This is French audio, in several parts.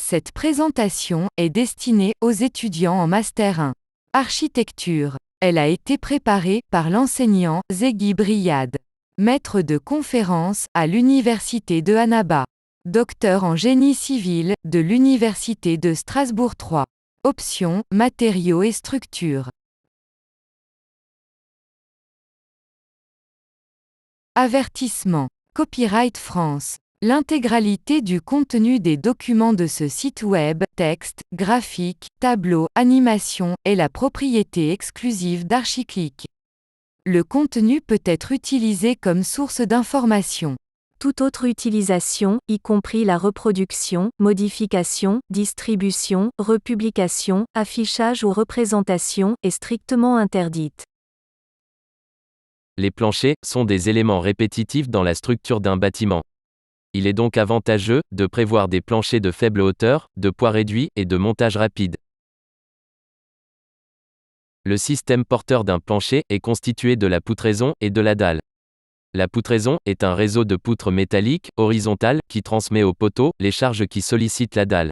Cette présentation est destinée aux étudiants en Master 1. Architecture. Elle a été préparée par l'enseignant Zeghi Briyad, maître de conférences à l'Université de Annaba, docteur en génie civil de l'Université de Strasbourg 3. Options, matériaux et structures. Avertissement. Copyright France. L'intégralité du contenu des documents de ce site web, texte, graphique, tableau, animation, est la propriété exclusive d'Archiclick. Le contenu peut être utilisé comme source d'information. Toute autre utilisation, y compris la reproduction, modification, distribution, republication, affichage ou représentation, est strictement interdite. Les planchers sont des éléments répétitifs dans la structure d'un bâtiment. Il est donc avantageux de prévoir des planchers de faible hauteur, de poids réduit et de montage rapide. Le système porteur d'un plancher est constitué de la poutraison et de la dalle. La poutraison est un réseau de poutres métalliques, horizontales, qui transmet au poteau les charges qui sollicitent la dalle.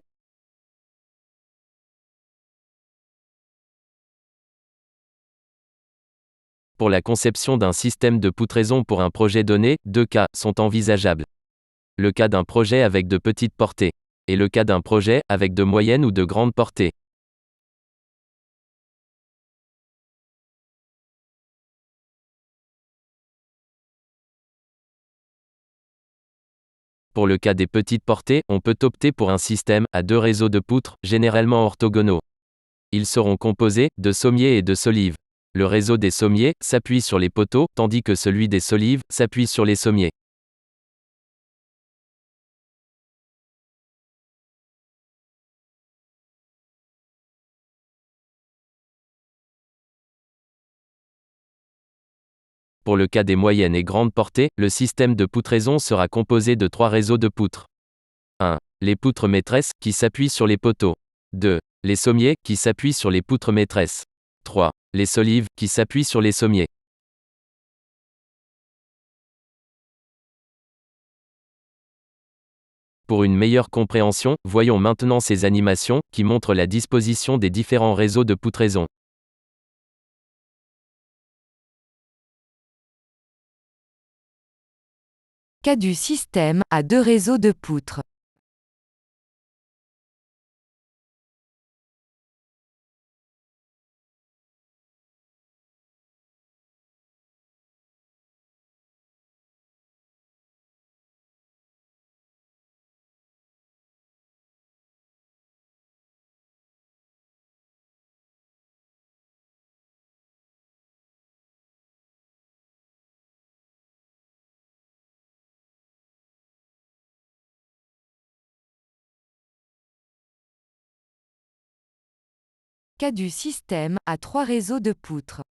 Pour la conception d'un système de poutraison pour un projet donné, deux cas sont envisageables. Le cas d'un projet avec de petites portées, et le cas d'un projet avec de moyennes ou de grandes portées. Pour le cas des petites portées, on peut opter pour un système à deux réseaux de poutres, généralement orthogonaux. Ils seront composés de sommiers et de solives. Le réseau des sommiers s'appuie sur les poteaux, tandis que celui des solives s'appuie sur les sommiers. Pour le cas des moyennes et grandes portées, le système de poutraison sera composé de trois réseaux de poutres. 1. Les poutres maîtresses, qui s'appuient sur les poteaux. 2. Les sommiers, qui s'appuient sur les poutres maîtresses. 3. Les solives, qui s'appuient sur les sommiers. Pour une meilleure compréhension, voyons maintenant ces animations, qui montrent la disposition des différents réseaux de poutraison. Cas du système à deux réseaux de poutres. Cas du système à trois réseaux de poutres.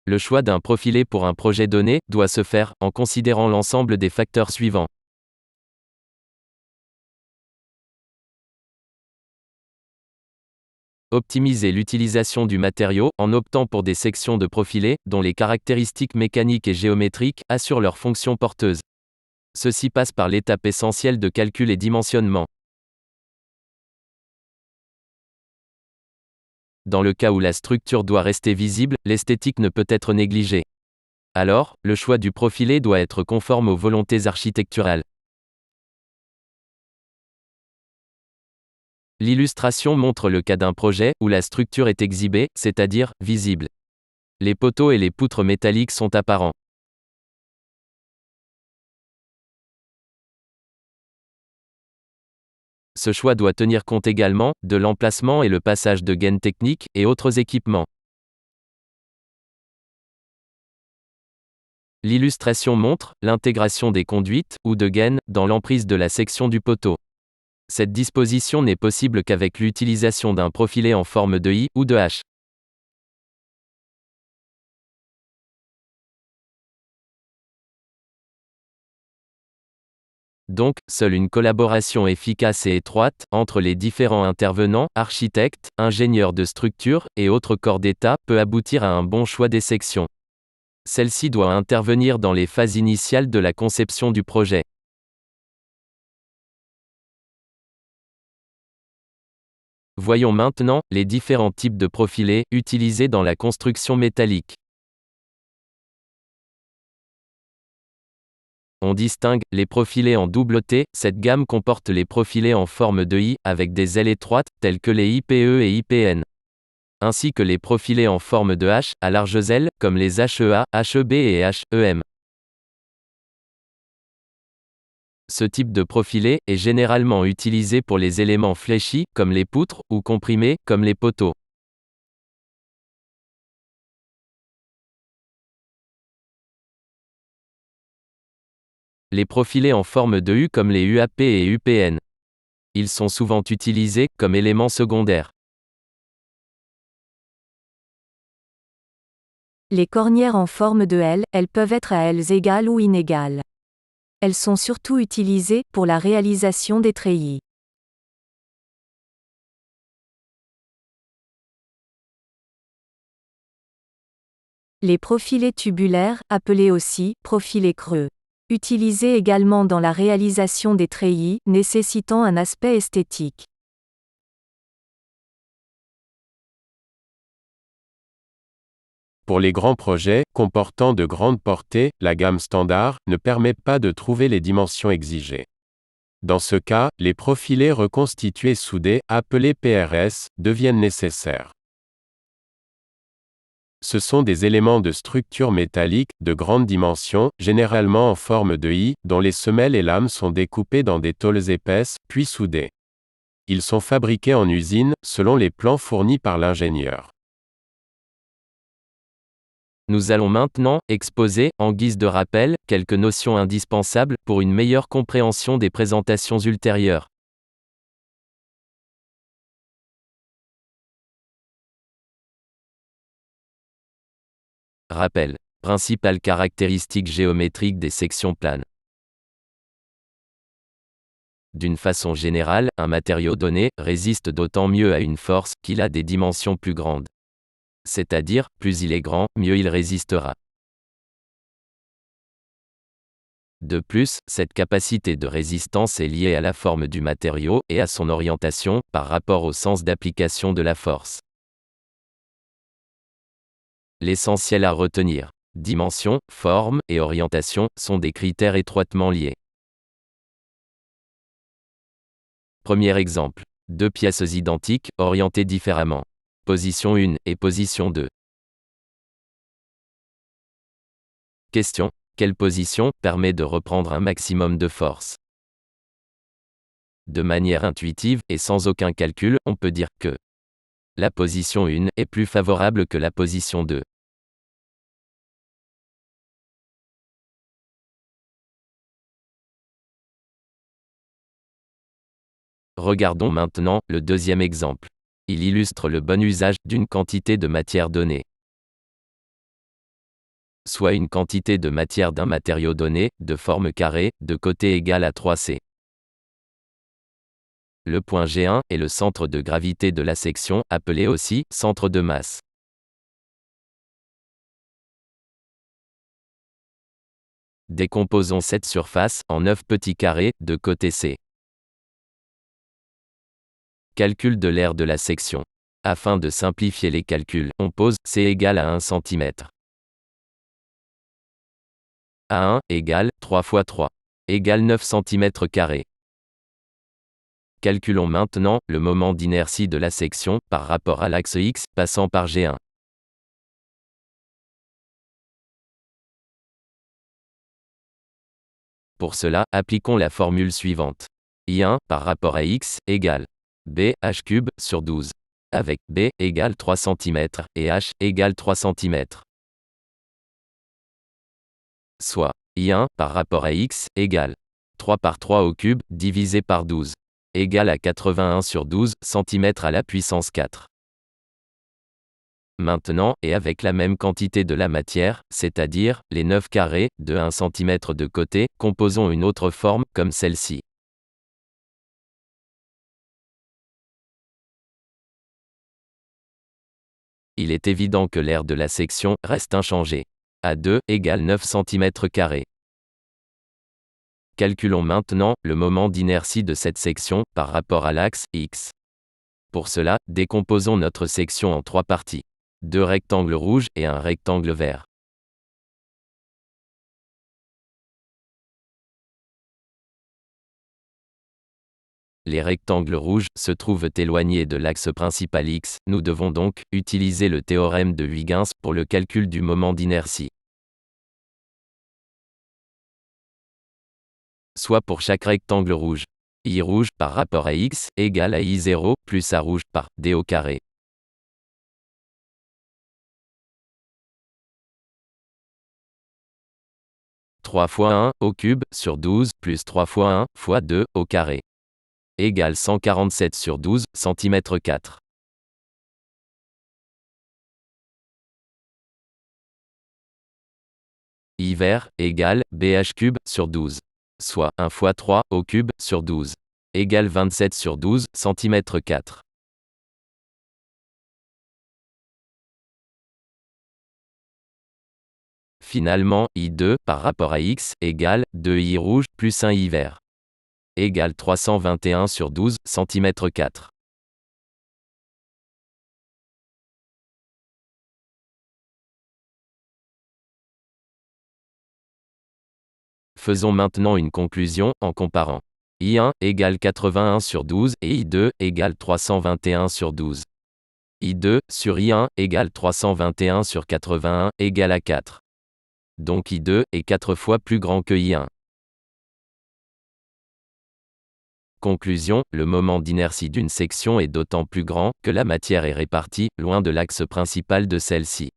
Le choix d'un profilé pour un projet donné doit se faire en considérant l'ensemble des facteurs suivants. Optimiser l'utilisation du matériau en optant pour des sections de profilé dont les caractéristiques mécaniques et géométriques assurent leur fonction porteuse. Ceci passe par l'étape essentielle de calcul et dimensionnement. Dans le cas où la structure doit rester visible, l'esthétique ne peut être négligée. Alors, le choix du profilé doit être conforme aux volontés architecturales. L'illustration montre le cas d'un projet où la structure est exhibée, c'est-à-dire visible. Les poteaux et les poutres métalliques sont apparents. Ce choix doit tenir compte également de l'emplacement et le passage de gaines techniques et autres équipements. L'illustration montre l'intégration des conduites ou de gaines dans l'emprise de la section du poteau. Cette disposition n'est possible qu'avec l'utilisation d'un profilé en forme de I ou de H. Donc, seule une collaboration efficace et étroite entre les différents intervenants, architectes, ingénieurs de structure et autres corps d'État peut aboutir à un bon choix des sections. Celle-ci doit intervenir dans les phases initiales de la conception du projet. Voyons maintenant les différents types de profilés utilisés dans la construction métallique. On distingue les profilés en double T. Cette gamme comporte les profilés en forme de I avec des ailes étroites, telles que les IPE et IPN, ainsi que les profilés en forme de H à larges ailes, comme les HEA, HEB et HEM. Ce type de profilé est généralement utilisé pour les éléments fléchis, comme les poutres, ou comprimés, comme les poteaux. Les profilés en forme de U comme les UAP et UPN. Ils sont souvent utilisés comme éléments secondaires. Les cornières en forme de L, elles peuvent être à ailes égales ou inégales. Elles sont surtout utilisées pour la réalisation des treillis. Les profilés tubulaires, appelés aussi profilés creux. Utilisés également dans la réalisation des treillis, nécessitant un aspect esthétique. Pour les grands projets, comportant de grandes portées, la gamme standard ne permet pas de trouver les dimensions exigées. Dans ce cas, les profilés reconstitués soudés, appelés PRS, deviennent nécessaires. Ce sont des éléments de structure métallique, de grande dimension, généralement en forme de I, dont les semelles et lames sont découpées dans des tôles épaisses, puis soudées. Ils sont fabriqués en usine, selon les plans fournis par l'ingénieur. Nous allons maintenant exposer, en guise de rappel, quelques notions indispensables pour une meilleure compréhension des présentations ultérieures. Rappel. Principales caractéristiques géométriques des sections planes. D'une façon générale, un matériau donné résiste d'autant mieux à une force qu'il a des dimensions plus grandes. C'est-à-dire, plus il est grand, mieux il résistera. De plus, cette capacité de résistance est liée à la forme du matériau et à son orientation, par rapport au sens d'application de la force. L'essentiel à retenir. Dimension, forme et orientation sont des critères étroitement liés. Premier exemple. Deux pièces identiques, orientées différemment. Position 1 et position 2. Question. Quelle position permet de reprendre un maximum de force? De manière intuitive et sans aucun calcul, on peut dire que la position 1 est plus favorable que la position 2. Regardons maintenant le deuxième exemple. Il illustre le bon usage d'une quantité de matière donnée. Soit une quantité de matière d'un matériau donné, de forme carrée, de côté égal à 3c. Le point G1 est le centre de gravité de la section, appelé aussi centre de masse. Décomposons cette surface en 9 petits carrés de côté C. Calcul de l'aire de la section. Afin de simplifier les calculs, on pose C égale à 1 cm. A1 égale 3 fois 3 égale 9 cm². Calculons maintenant le moment d'inertie de la section par rapport à l'axe X passant par G1. Pour cela, appliquons la formule suivante. I1 par rapport à x égale b h cube sur 12, avec b égale 3 cm et h égale 3 cm. Soit I1 par rapport à x égale 3 par 3 au cube divisé par 12 égale à 81 sur 12 cm à la puissance 4. Maintenant, et avec la même quantité de la matière, c'est-à-dire les 9 carrés de 1 cm de côté, composons une autre forme comme celle-ci. Il est évident que l'aire de la section reste inchangée. A2 égale 9 cm². Calculons maintenant le moment d'inertie de cette section par rapport à l'axe x. Pour cela, décomposons notre section en 3 parties. 2 rectangles rouges et un rectangle vert. Les rectangles rouges se trouvent éloignés de l'axe principal x, nous devons donc utiliser le théorème de Huygens pour le calcul du moment d'inertie. Soit pour chaque rectangle rouge, I rouge par rapport à x égale à I0 plus A rouge par d au carré. « 3 fois 1 au cube sur 12 plus 3 fois 1 fois 2 au carré égale 147 sur 12 cm². I vert égale bh cube sur 12, soit 1 fois 3 au cube sur 12 égale 27 sur 12 cm². Finalement, I2 par rapport à x égale 2i rouge plus 1i vert égale 321 sur 12 cm². Faisons maintenant une conclusion en comparant. I1 égale 81 sur 12 et I2 égale 321 sur 12. I2 sur I1 égale 321 sur 81 égale à 4. Donc I2 est 4 fois plus grand que I1. Conclusion, le moment d'inertie d'une section est d'autant plus grand que la matière est répartie loin de l'axe principal de celle-ci.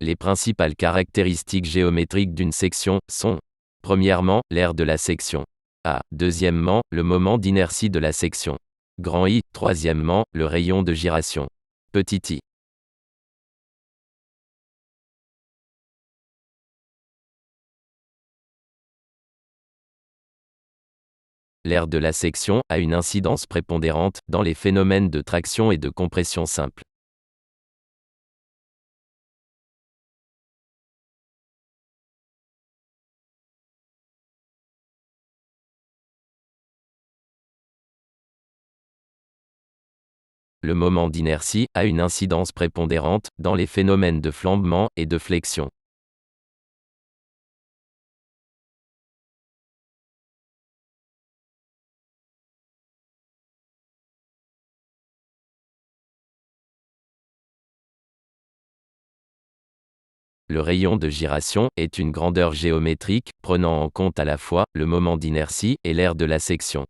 Les principales caractéristiques géométriques d'une section sont: premièrement, l'aire de la section. A. Deuxièmement, le moment d'inertie de la section. Grand I. Troisièmement, le rayon de gyration. Petit I. L'aire de la section a une incidence prépondérante dans les phénomènes de traction et de compression simple. Le moment d'inertie a une incidence prépondérante dans les phénomènes de flambement et de flexion. Le rayon de gyration est une grandeur géométrique prenant en compte à la fois le moment d'inertie et l'aire de la section.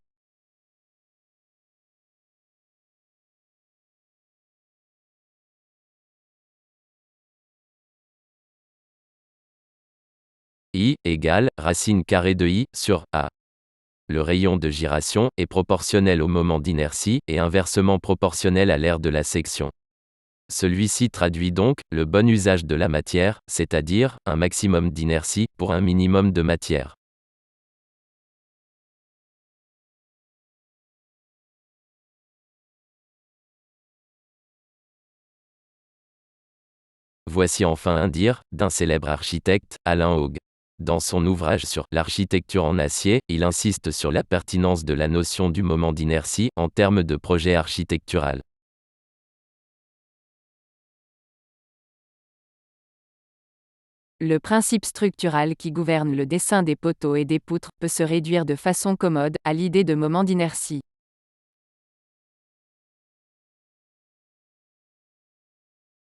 I égale racine carrée de I sur A. Le rayon de gyration est proportionnel au moment d'inertie et inversement proportionnel à l'aire de la section. Celui-ci traduit donc le bon usage de la matière, c'est-à-dire un maximum d'inertie pour un minimum de matière. Voici enfin un dire d'un célèbre architecte, Alain Hauge. Dans son ouvrage sur l'architecture en acier, il insiste sur la pertinence de la notion du moment d'inertie en termes de projet architectural. Le principe structural qui gouverne le dessin des poteaux et des poutres peut se réduire de façon commode à l'idée de moment d'inertie.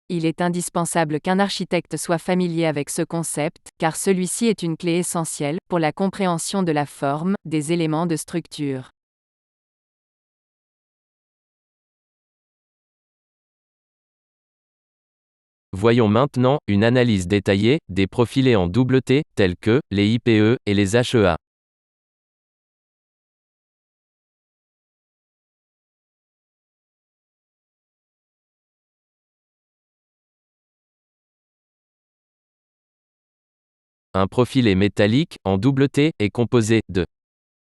Il est indispensable qu'un architecte soit familier avec ce concept, car celui-ci est une clé essentielle pour la compréhension de la forme, des éléments de structure. Voyons maintenant une analyse détaillée des profilés en double T, tels que les IPE et les HEA. Un profilé métallique, en double T, est composé de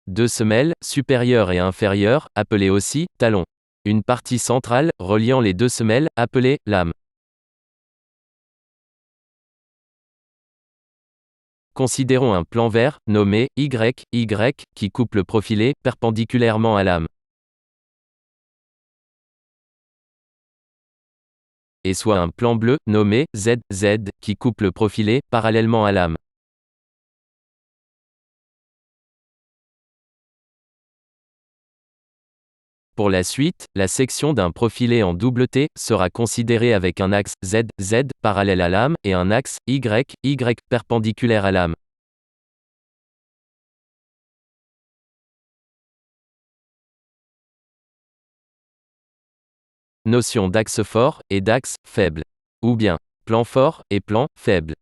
deux semelles, supérieures et inférieures, appelées aussi talons. Une partie centrale, reliant les deux semelles, appelée lame. Considérons un plan vert, nommé Y, qui coupe le profilé, perpendiculairement à lame. Et soit un plan bleu, nommé Z, qui coupe le profilé, parallèlement à lame. Pour la suite, la section d'un profilé en double T sera considérée avec un axe Z, parallèle à lame, et un axe Y, perpendiculaire à lame. Notion d'axe fort et d'axe faible. Ou bien plan fort et plan faible.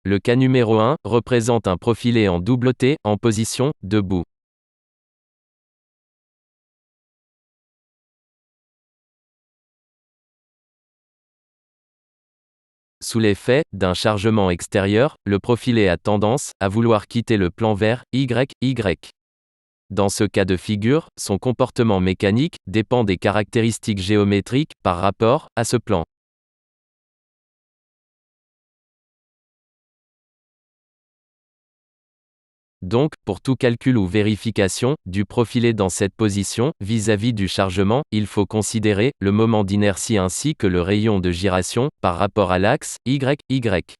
Le cas numéro 1 représente un profilé en double T en position debout. Sous l'effet d'un chargement extérieur, le profilé a tendance à vouloir quitter le plan vert Y. Dans ce cas de figure, son comportement mécanique dépend des caractéristiques géométriques par rapport à ce plan. Donc, pour tout calcul ou vérification du profilé dans cette position, vis-à-vis du chargement, il faut considérer le moment d'inertie ainsi que le rayon de gyration par rapport à l'axe Y.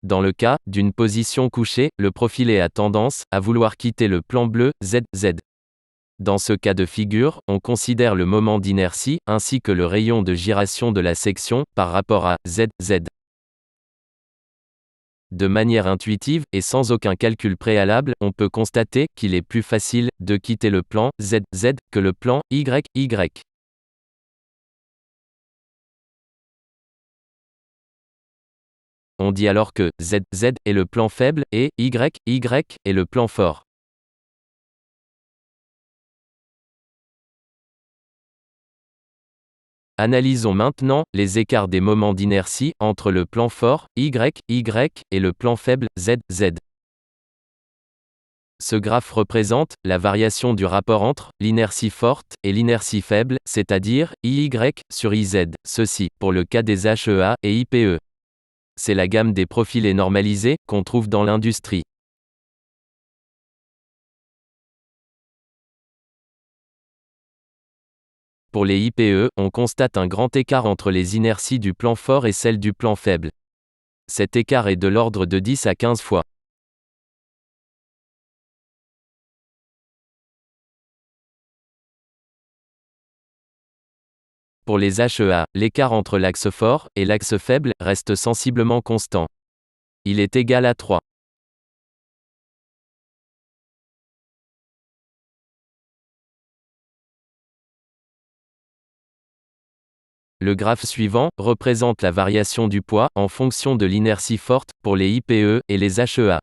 Dans le cas d'une position couchée, le profilé a tendance à vouloir quitter le plan bleu Z. Dans ce cas de figure, on considère le moment d'inertie ainsi que le rayon de gyration de la section par rapport à Z. De manière intuitive et sans aucun calcul préalable, on peut constater qu'il est plus facile de quitter le plan Z que le plan Y. On dit alors que Z est le plan faible et Y est le plan fort. Analysons maintenant les écarts des moments d'inertie entre le plan fort Y et le plan faible Z. Ce graphe représente la variation du rapport entre l'inertie forte et l'inertie faible, c'est-à-dire IY sur IZ, ceci pour le cas des HEA et IPE. C'est la gamme des profilés normalisés qu'on trouve dans l'industrie. Pour les IPE, on constate un grand écart entre les inerties du plan fort et celles du plan faible. Cet écart est de l'ordre de 10 à 15 fois. Pour les HEA, l'écart entre l'axe fort et l'axe faible reste sensiblement constant. Il est égal à 3. Le graphe suivant représente la variation du poids en fonction de l'inertie forte pour les IPE et les HEA.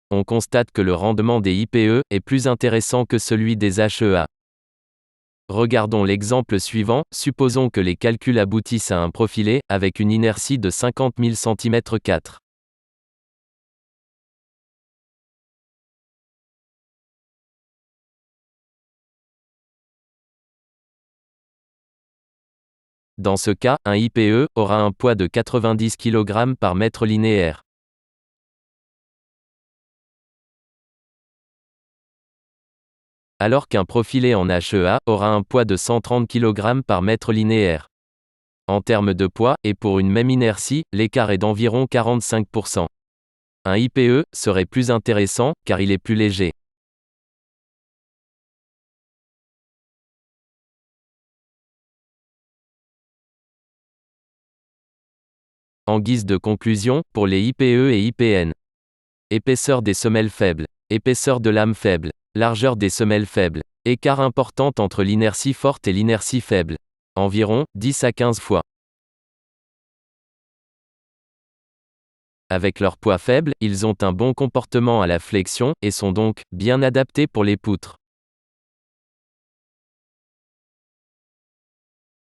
On constate que le rendement des IPE est plus intéressant que celui des HEA. Regardons l'exemple suivant, supposons que les calculs aboutissent à un profilé, avec une inertie de 50 000 cm². Dans ce cas, un IPE aura un poids de 90 kg par mètre linéaire. Alors qu'un profilé en HEA aura un poids de 130 kg par mètre linéaire. En termes de poids, et pour une même inertie, l'écart est d'environ 45%. Un IPE serait plus intéressant, car il est plus léger. En guise de conclusion, pour les IPE et IPN. Épaisseur des semelles faibles. Épaisseur de lame faible. Largeur des semelles faibles. Écart important entre l'inertie forte et l'inertie faible. Environ 10 à 15 fois. Avec leur poids faible, ils ont un bon comportement à la flexion, et sont donc bien adaptés pour les poutres.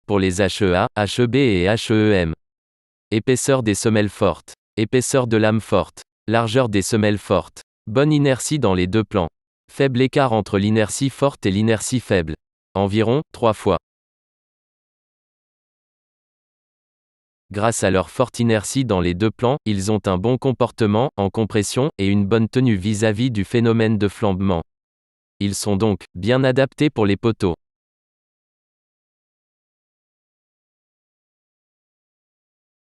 Pour les HEA, HEB et HEM. Épaisseur des semelles fortes. Épaisseur de lame forte. Largeur des semelles fortes. Bonne inertie dans les deux plans. Faible écart entre l'inertie forte et l'inertie faible. Environ 3 fois. Grâce à leur forte inertie dans les deux plans, ils ont un bon comportement en compression et une bonne tenue vis-à-vis du phénomène de flambement. Ils sont donc bien adaptés pour les poteaux.